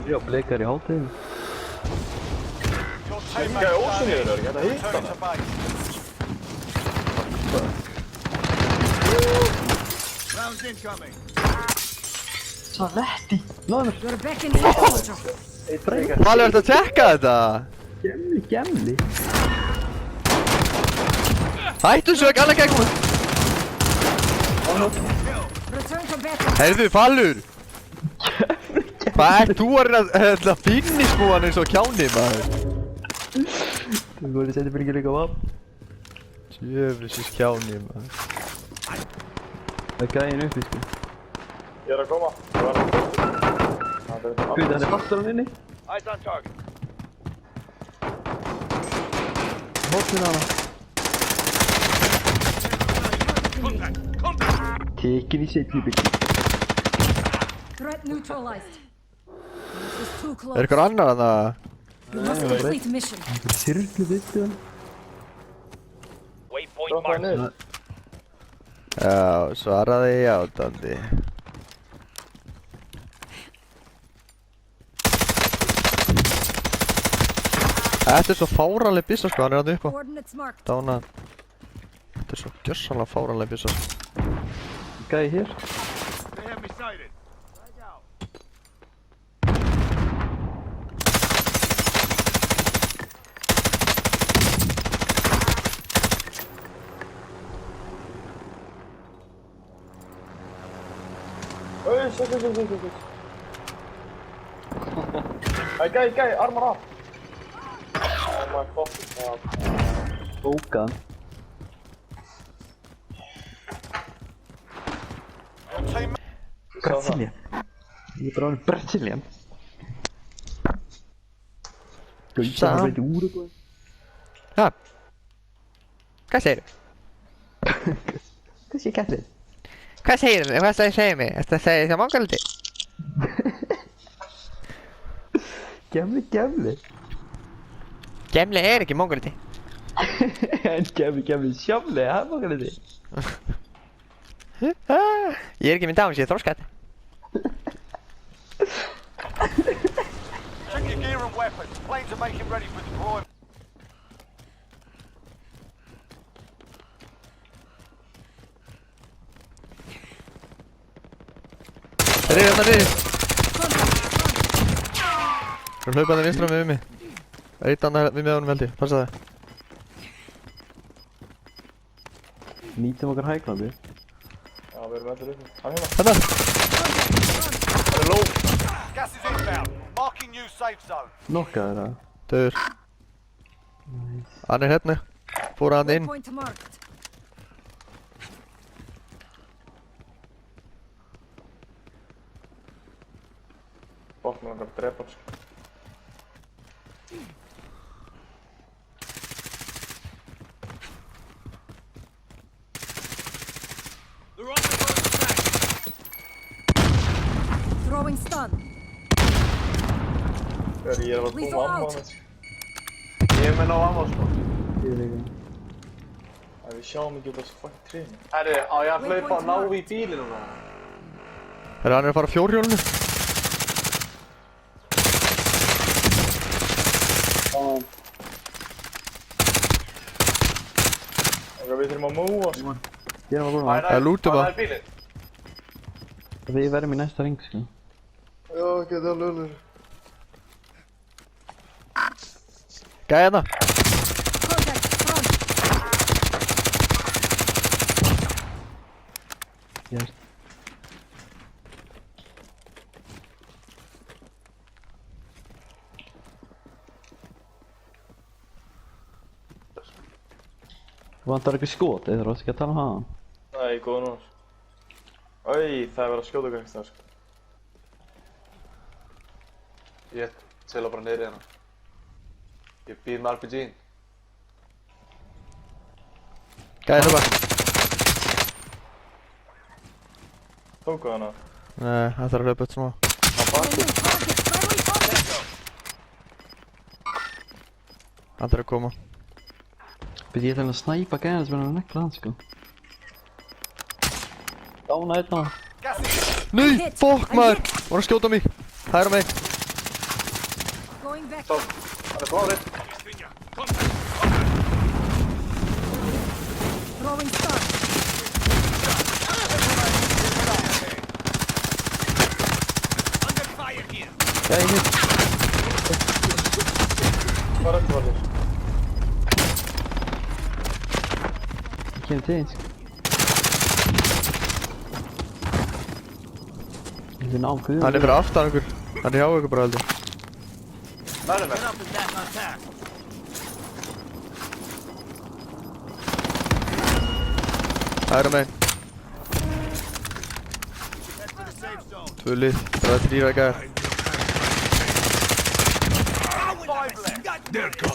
Já, bleikar í hátteginu. Hvað er ósynniður, er ekki hægt að hitta hana? Svo letti. Náðu mér. Valur, ertu að tjekka þetta? Gemli. Hættu sök, alveg ekki komið. Heyrðu, Valur. Hvað ert þú að reyna að finnismúa hann eins og kjáni, maður? Þú voru að setja fyrir ekki líka á vapn. Djöfisins kjáni, maður. Það er gæðin uppi, sko. Ég er að koma. Ég var að koma. Hvita, hann er fastur hann inni. Hóttin á hana. Tekin í setni byggi. Threat neutralized. This was too close. Er ykkur annar að það? You must complete mission. Það er sirklu vittu hann. Droppaði niður. Já, svaraði játandi. Þetta er svo fáranleg byssa, sko, hann er hann upp á. Coordinates marked. Dána. Þetta er svo gjörsanlega fáranleg byssa. Gæði hér. Shit. Gæi, armar af. Oh my fucking god. Bókan. Brazilian. Ég er bara orðin Brazilian. Gauta hann veit úr eitthvað. Já. Hvað segirðu? Hvað sé kællið? Hvað segirðu? Hvað ætlaði að segja mig? Ætlaði að segja það mongoldi? Gemli. Gemli er ekki mongoldi. En gemli sjálfli, það er bókan þetta. Ég er ekki með dáins, ég er þroskað. Check your gear and weapons. Planes are making ready for deployment. Það er hérna niður. Þú hlaupaði vinstra með mig. Það er eitt annað við með honum held ég, passa það. Nýtum okkar hæglaði. Já, við erum allir uppi. Hann hérna. Hérna! Það er low. Gas is inbound. Marking new safe zone. Nokkaður það. Döður. Hann er hérna. Fór hann inn. Waypoint marked. Bótt með langar að drepa hann, sko. Throwing stun. Ég er að Lethal koma amma á out. hann, sko. Ég er með ná amma, sko. Ég er líka. Við sjáum ekki út af þessu fucking trénu. Herri, á ég að hlaupa og ná í bílinn núna? Herra, hann er að fara fjórhjólinu. Ok, við þurfum að múa, sko. Ég er að búin Það er lútum Það að. er bílinn. Við verðum í næsta ring, sko. Já, ekki það lulur. Gæði hérna. Contact front. Yes. Þú vantar ekki skot, eða þú varst ekki að tala um hann? Nei, góða núna. Æj, það er verið að skjóta okkur einhvers þar, sko. Ég tela bara niður í hérna. Ég býð með RPG-in. Gæði hérna bara. Tóku hana. Nei, það þarf að hlaupa upp smá. Target. Friendly target. Hann þarf að koma. Byrði ég ætla að snæpa gæðan sem er að nekla hann, sko. Dána einn á hann. Gas is Nei, fokk maður! Var að skjóta mig. Það er á mig. Going back Stopp. in. Hann er klárið. Throwing stun. Ja, hier. Hvað er þetta var þér? Ik ken het eens. Die zijn al keur. Hann er fyrir aftan ykkur. Hann er hjá ykkur bara heldur. Mennum mér. Hægra megin. Tvö lið, það er 3 gæjar. 5 left.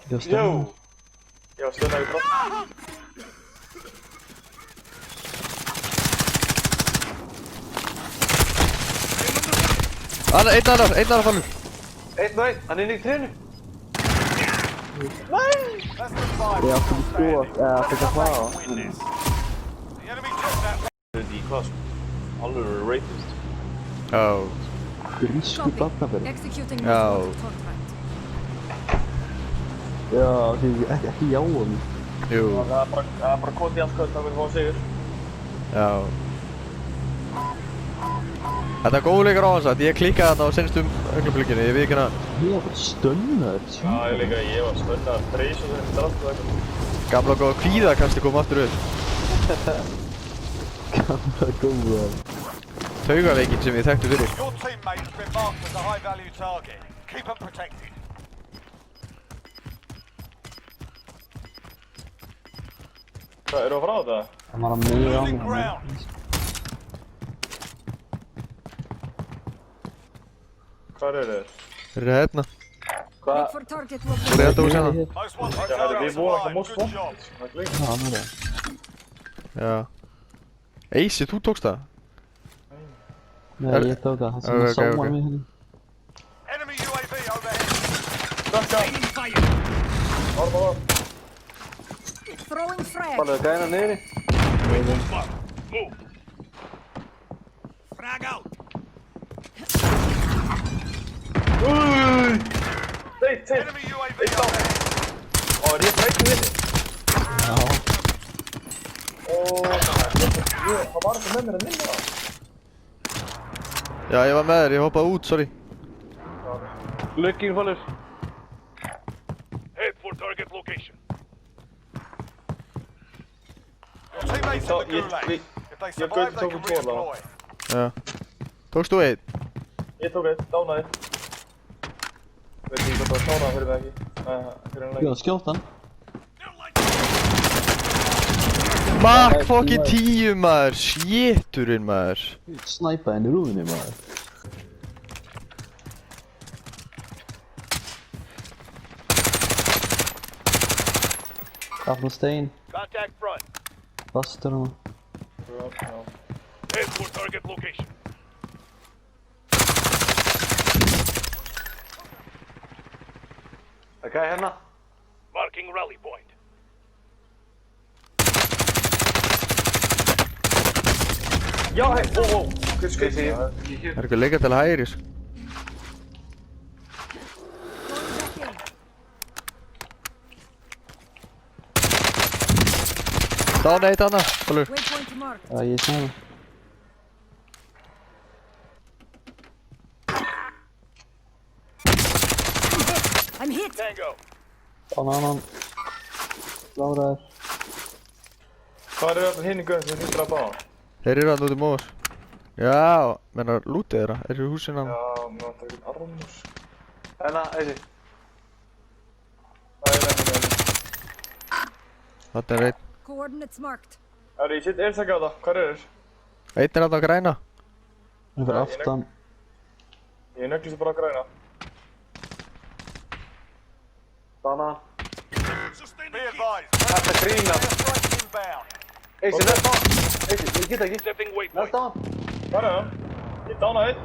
Jag Yo! stannar. Ég var stjórnað í brott. Einn annar fallur. 1-1, hann er inn í trénu. That's the 5. Ja, för det står att jag kan klara. Win this. The enemy took that. Þetta er í hvað sko? Alveg rapist. Já. Det är riskigt vattna för det. Executing Ja. mission contract. Ja, det är inte jag. Jú. Það er bara kótt í allt kvöld, það vil fá sigur. Já. Þetta er góð leikur á hans að ég klikkaði þarna á seinstum augnablikinu, ég veit ekki hana. Jag har fått stunnar. Já, ég var spönnað þreys og þeim draft og eitthvað. Gamla góða kvíðakasti kom aftur upp. Gamla góða. Taugaveikin sem ég þekkti fyrir. Your teammate has been marked as a high-value target. Keep them protected. Hvað, eru að fara á þetta? Han har mer Losing om ground. Hvað eru þeir? Þeir eru hérna. Wait for target Þeir location. eru hérna úr sérna. Most wanted Já, þetta target við vorum ekki survived. most Good job. wanted. Það er gleymd. Ja, han är det. Já. Eisi, þú tókst það? Nej, jag tog det. Han som Okej, sommar okej. med henne. Enemy UAV overhead. Orða. Throwing frag. Hann er gæna niðri. Teit. Enemy UAV overhead. Ó, er ég frækið þinni? Ja. Ó, það var ekki með mér að minna það. Já, ég var með þér, ég hoppaði út, sorry. Lugging fallur. Head for target location. Your teammates in the gulag. If they survive, they can redeploy. Já. Tókst þú einn? Ég tók eitt, dánaði. Veit ekki hvað það var kláraði fyrir mig ekki. Nei, fyrir hann ekki. Jag skjut han. Makk fokkin 10 maður, shitturinn maður. Snipa en i rúðinni maður. Af stein. Contact front. Fastur hann. Já. Head for target location. Það er gæja hérna. Marking rally point. Já, hei, ó. Hvað Skal skeitt ég segja? ég? Ég hér. Það er eitthvað leika til hægri, sko. Going back in. Dána eitt annað, fallur. Waypoint marked. Ja, jag ser det. I'm hit. Tango. En annan. Klárar. Hvað eru allir hinn í guðin sem þýttir að bá? Þeir eru hann út í móðs. Já, menna lútið þeirra, þeir eru í húsinu hann. Já, mér vantar ekki armús. Hérna, Eisi. Það er ekki. Þetta er einn. Coordinates marked. Ég sitt einstaklega á það. Hvað eru þeir? Einn er hann á græna. Över aftan. Ég nögglis bara að græna. Dána. Be advised. Þetta er grína. Airstrike inbound. Eisi, næst á. Eisi, ég get ekki. Setting Næst waypoint. á. Hvað er það? Ég dánaði einn.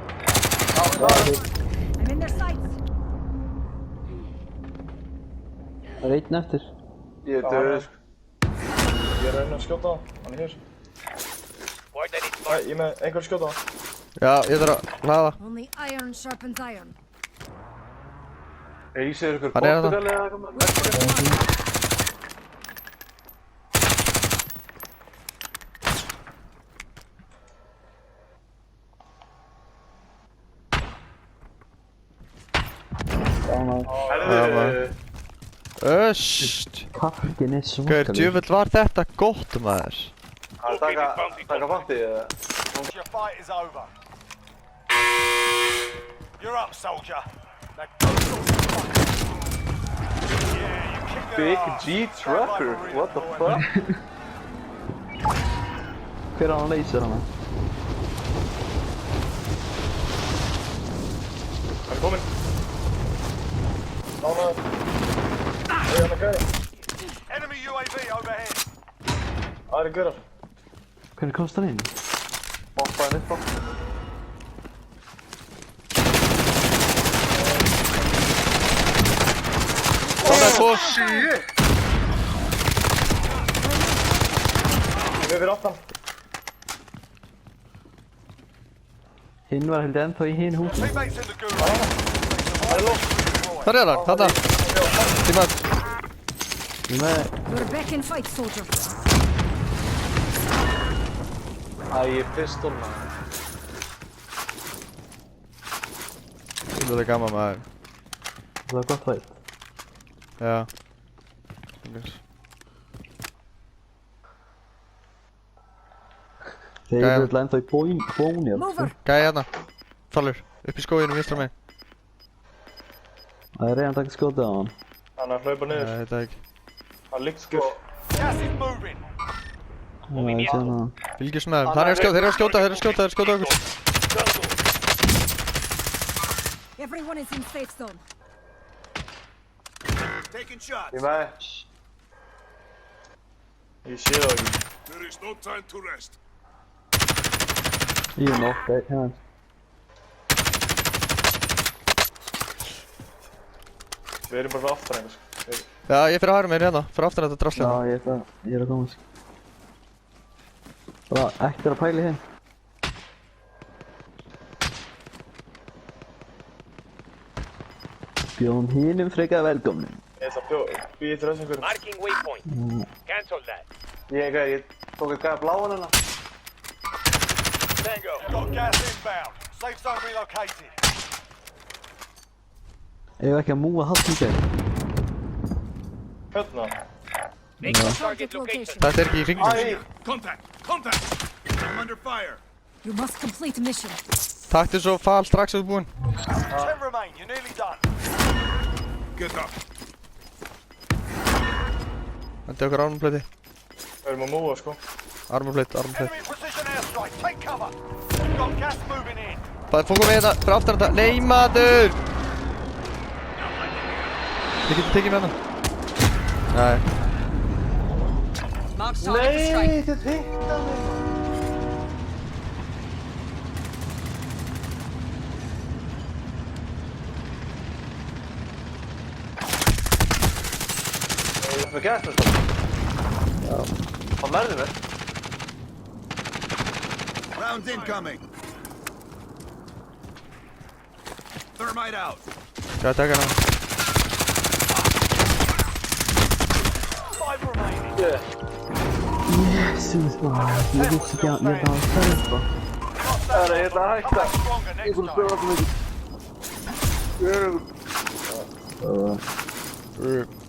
I'm in their sights. Það er einn eftir. Ég er döður. Ég er að reyna að skjóta það. Hann er hér. Nei, ég er með einhver skjóta það. Já, ég þarf að hlaða. Only iron sharpens iron. Í sér ykkur Hann er þarna. Portugal eða eitthvað. Herðu, Öst. Pakkin er Gaur, svakalegur. djöfull var þetta gott maður. að taka fatti eða? Your fight is over. You're up, soldier. Now go sort some fuck. Yeah, you kicked their Big ass. G Sounds like Trucker, a real what the boy. fuck? Hver er hann laser hana? Hann er kominn. Dánaður. Hann er gæði. Enemy UAV overhead. Það er gæðar. Hvernig komst hann inn? Boppaði upp á. Það er svo. Við fyrir aftan. Hinn var heldur ennþá í hinn húsinu. Teammates in the gulag. Það er lótt. Þar er hann, þarna. Tímar. We're back in fight, soldier. Æ, pistol maður. Það er gaman maður. Það var gott vært. Já. Þeir eru alltaf ennþá í bóni. Mover. Gæði hérna. Þallur. Upp í skóginu vinstra megin. Það er reynd að skjóta á hann. Hann er að hlaupa Nei, niður. þetta ekki. Hann liggur sko. Gas is moving. Það er síðan að hann. Fylgjast með þeim. Þeir eru að skjóta okkur. Everyone is in safe zone. Taking shots. Í með. Ég sé það ekki. There is no time to rest. Ég er nótt, hérna. Við erum bara aftur einhvers. Já, ég fyrir að hæra mér hérna. Fyrir aftur þetta draslega. Já, ég er að koma. Bara ekkert að pæla í þeim. Bjóðum hinum frekar velkomnum. Ég ætla að býja til þessum hverjum. Marking waypoint. Cancel that. Ég tók að gæða bláan hérna. Tango. Got gas inbound. Safe zone relocated. Ef ekki að múa haldt í gegn. Hérna. Target location. Þetta er ekki í hringnum. Æ! Contact. Contact. I'm under fire. You must complete mission. Taktu svo fal strax að þú búinn. 10 remain. You're nearly done. Get up. Þetta er okkur armorpleti. Við erum að múa sko. Armorpleti. Enemy precision airstrike. Take cover. Got gas moving in. Það er fókum við þetta. Fyrir aftur þetta. Nei maður! Þið getur tekið með hana. Nei. Nei, þetta hitta mig. Ég er með gæst þetta. Já. Hann verður mér. Rounds incoming. Thermite out. Hvað taka hana? 5 remaining. Jesus, maður. Ég vissi ekki að ég var að stelpa. Það er þetta að hætta. Come stronger next Ég time. búið að spila það mikið. Það var...